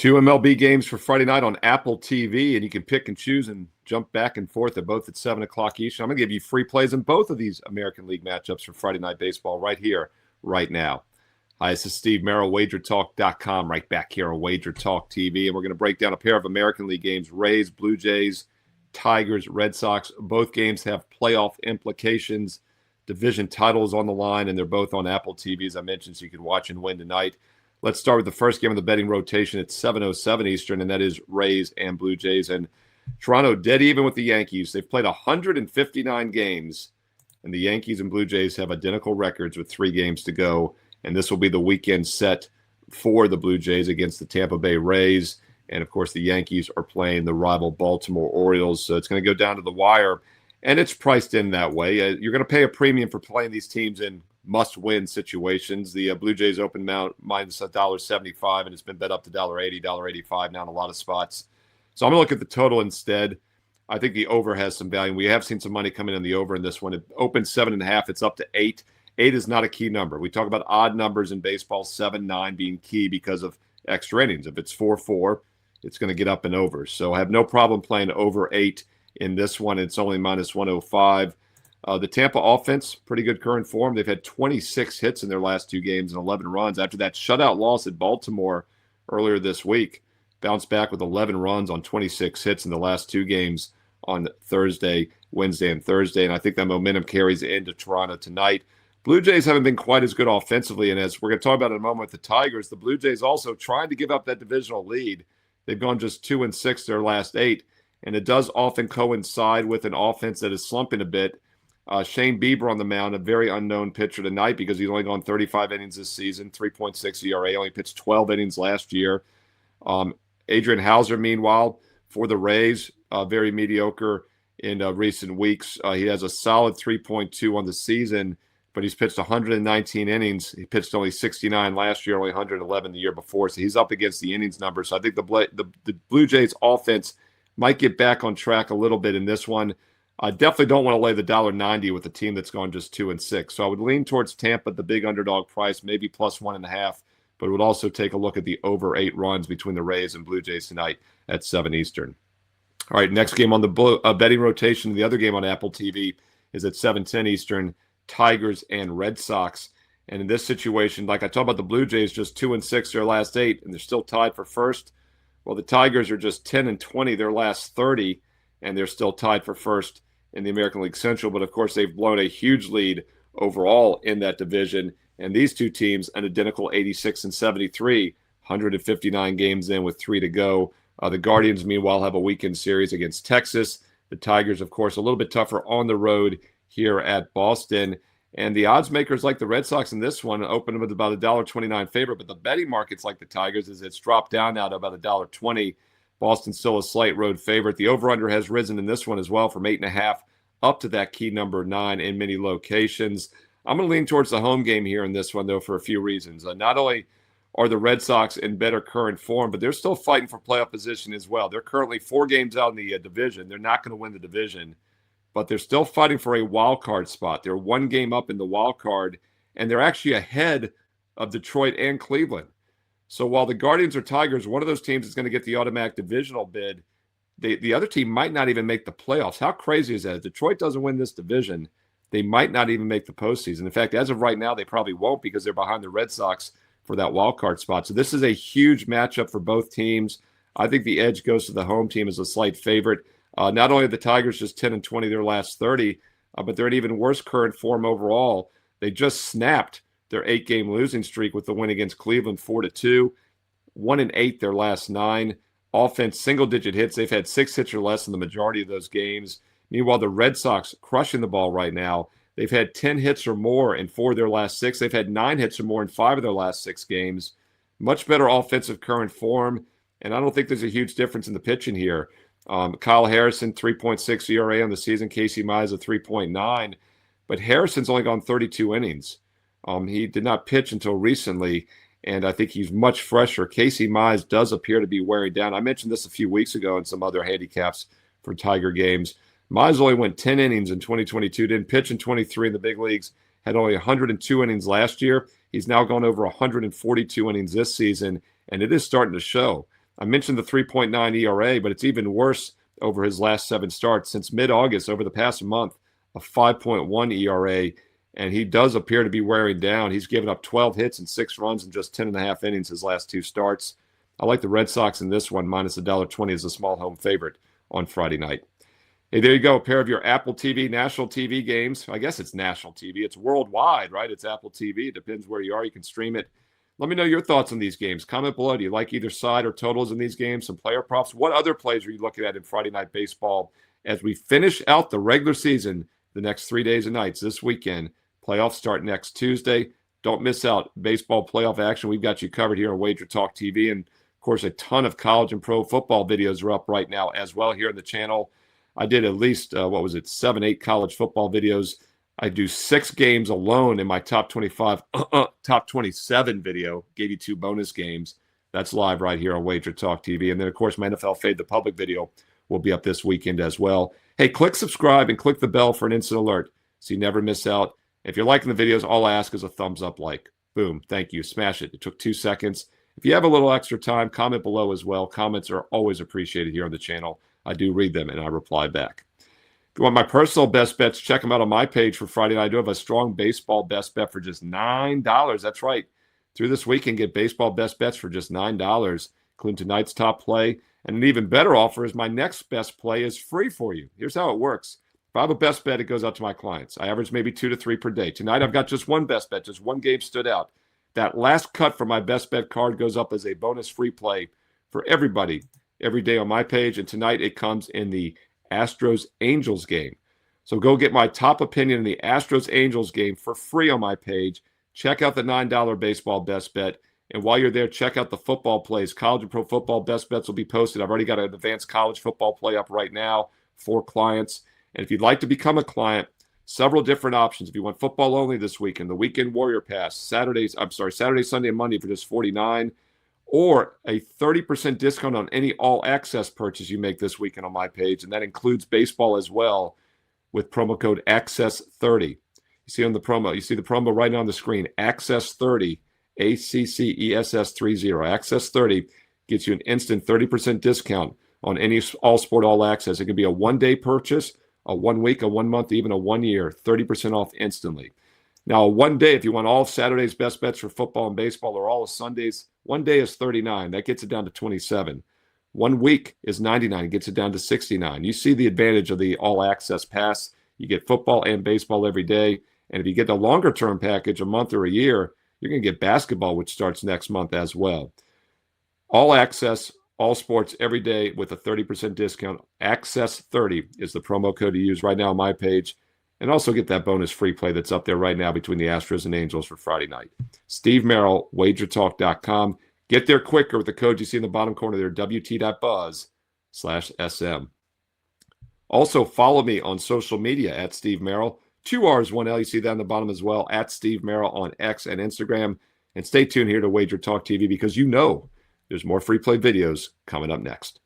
Two MLB games for Friday night on Apple TV, and you can pick and choose and jump back and forth. They're both at 7 o'clock each. I'm going to give you free plays in both of these American League matchups for Friday Night Baseball right here, right now. Hi, this is Steve Merrill, WagerTalk.com, right back here on WagerTalk TV. And we're going to break down a pair of American League games, Rays, Blue Jays, Tigers, Red Sox. Both games have playoff implications. Division titles on the line, and they're both on Apple TV, as I mentioned, so you can watch and win tonight. Let's start with the first game of the betting rotation at 7:07 Eastern, and that is Rays and Blue Jays. And Toronto dead even with the Yankees. They've played 159 games, and the Yankees and Blue Jays have identical records with 3 games to go. And this will be the weekend set for the Blue Jays against the Tampa Bay Rays. And, of course, the Yankees are playing the rival Baltimore Orioles. So it's going to go down to the wire, and it's priced in that way. You're going to pay a premium for playing these teams in must-win situations. The Blue Jays open minus $1.75, and it's been bet up to $1.80, $1.85 now in a lot of spots. So I'm going to look at the total instead. I think the over has some value. We have seen some money come in on the over in this one. It opened 7.5. It's up to 8. 8 is not a key number. We talk about odd numbers in baseball, 7, 9 being key because of extra innings. If it's 4-4, it's going to get up and over. So I have no problem playing over 8 in this one. It's only minus 105. The Tampa offense, pretty good current form. They've had 26 hits in their last 2 games and 11 runs. After that shutout loss at Baltimore earlier this week, bounced back with 11 runs on 26 hits in the last 2 games on Wednesday and Thursday. And I think that momentum carries into Toronto tonight. Blue Jays haven't been quite as good offensively. And as we're going to talk about in a moment with the Tigers, the Blue Jays also trying to give up that divisional lead. They've gone just 2-6 their last 8. And it does often coincide with an offense that is slumping a bit. Shane Bieber on the mound, a very unknown pitcher tonight because he's only gone 35 innings this season, 3.6 ERA, only pitched 12 innings last year. Adrian Hauser, meanwhile, for the Rays, very mediocre in recent weeks. He has a solid 3.2 on the season, but he's pitched 119 innings. He pitched only 69 last year, only 111 the year before, so he's up against the innings number. So I think the Blue Jays offense might get back on track a little bit in this one. I definitely don't want to lay the $1.90 with a team that's gone just 2-6. So I would lean towards Tampa, the big underdog price, maybe plus 1.5, but would also take a look at the over 8 runs between the Rays and Blue Jays tonight at 7 Eastern. All right, next game on the betting rotation, the other game on Apple TV is at 7:10 Eastern, Tigers and Red Sox. And in this situation, like I talked about the Blue Jays, just 2-6 their last 8, and they're still tied for first. Well, the Tigers are just 10-20 their last 30, and they're still tied for first in the American League Central. But, of course, they've blown a huge lead overall in that division. And these two teams, an identical 86-73, 159 games in with 3 to go. The Guardians, meanwhile, have a weekend series against Texas. The Tigers, of course, a little bit tougher on the road here at Boston. And the odds makers like the Red Sox in this one open with about a $1.29 favorite. But the betting markets like the Tigers is it's dropped down now to about $1.20. Boston's still a slight road favorite. The over-under has risen in this one as well from 8.5 up to that key number 9 in many locations. I'm going to lean towards the home game here in this one, though, for a few reasons. Not only are the Red Sox in better current form, but they're still fighting for playoff position as well. They're currently 4 games out in the division. They're not going to win the division, but they're still fighting for a wild card spot. They're 1 game up in the wild card, and they're actually ahead of Detroit and Cleveland. So while the Guardians or Tigers, one of those teams is going to get the automatic divisional bid, the other team might not even make the playoffs. How crazy is that? If Detroit doesn't win this division, they might not even make the postseason. In fact, as of right now, they probably won't because they're behind the Red Sox for that wild card spot. So this is a huge matchup for both teams. I think the edge goes to the home team as a slight favorite. Not only are the Tigers just 10-20 their last 30, but they're in even worse current form overall. They just snapped their 8-game losing streak with the win against Cleveland 4-2, 1-8 their last 9. Offense, single-digit hits. They've had 6 hits or less in the majority of those games. Meanwhile, the Red Sox crushing the ball right now. They've had 10 hits or more in 4 of their last 6. They've had 9 hits or more in 5 of their last 6 games. Much better offensive current form, and I don't think there's a huge difference in the pitching here. Kyle Harrison, 3.6 ERA on the season. Casey Mize, a 3.9. But Harrison's only gone 32 innings. He did not pitch until recently, and I think he's much fresher. Casey Mize does appear to be wearing down. I mentioned this a few weeks ago in some other handicaps for Tiger games. Mize only went 10 innings in 2022, didn't pitch in 23 in the big leagues, had only 102 innings last year. He's now gone over 142 innings this season, and it is starting to show. I mentioned the 3.9 ERA, but it's even worse over his last 7 starts. Since mid-August, over the past month, a 5.1 ERA, and he does appear to be wearing down. He's given up 12 hits and 6 runs in just 10.5 innings his last 2 starts. I like the Red Sox in this one, minus $1.20 as a small home favorite on Friday night. Hey, there you go. A pair of your Apple TV, national TV games. I guess it's national TV. It's worldwide, right? It's Apple TV. It depends where you are. You can stream it. Let me know your thoughts on these games. Comment below. Do you like either side or totals in these games? Some player props. What other plays are you looking at in Friday Night Baseball as we finish out the regular season the next 3 days and nights this weekend? Playoffs start next Tuesday. Don't miss out baseball playoff action. We've got you covered here on WagerTalk TV. And, of course, a ton of college and pro football videos are up right now as well here on the channel. I did at least, 7, 8 college football videos. I do 6 games alone in my top 25, top 27 video. Gave you 2 bonus games. That's live right here on WagerTalk TV. And then, of course, my NFL Fade the Public video will be up this weekend as well. Hey, click subscribe and click the bell for an instant alert so you never miss out. If you're liking the videos, all I ask is a thumbs up like. Boom. Thank you. Smash it. It took 2 seconds. If you have a little extra time, comment below as well. Comments are always appreciated here on the channel. I do read them, and I reply back. If you want my personal best bets, check them out on my page for Friday night. I do have a strong baseball best bet for just $9. That's right. Through this weekend, get baseball best bets for just $9, including tonight's top play. And an even better offer is my next best play is free for you. Here's how it works. If I have a best bet, it goes out to my clients. I average maybe 2 to 3 per day. Tonight, I've got just one best bet. Just one game stood out. That last cut from my best bet card goes up as a bonus free play for everybody every day on my page. And tonight, it comes in the Astros-Angels game. So go get my top opinion in the Astros-Angels game for free on my page. Check out the $9 baseball best bet. And while you're there, check out the football plays. College and pro football best bets will be posted. I've already got an advanced college football play up right now for clients. And if you'd like to become a client, several different options. If you want football only this weekend, the Weekend Warrior Pass, Saturday, Sunday, and Monday for just $49, or a 30% discount on any all-access purchase you make this weekend on my page, and that includes baseball as well with promo code ACCESS30. You see on the promo, you see the promo right now on the screen, ACCESS30, ACCESS30. ACCESS30 gets you an instant 30% discount on any all-sport all-access. It can be a one-day purchase, a 1 week, a 1 month, even a 1 year, 30% off instantly. Now, one day, if you want all of Saturday's best bets for football and baseball or all of Sunday's, one day is $39. That gets it down to $27. 1 week is $99. It gets it down to $69. You see the advantage of the all-access pass. You get football and baseball every day. And if you get the longer-term package, a month or a year, you're going to get basketball, which starts next month as well. All access, all sports every day with a 30% discount. ACCESS30 is the promo code to use right now on my page. And also get that bonus free play that's up there right now between the Astros and Angels for Friday night. Steve Merrill, WagerTalk.com. Get there quicker with the code you see in the bottom corner there, WT.buzz/SM. Also, follow me on social media at Steve Merrill. 2 R's, 1 L. You see that on the bottom as well, at Steve Merrill on X and Instagram. And stay tuned here to WagerTalk TV because you know there's more free play videos coming up next.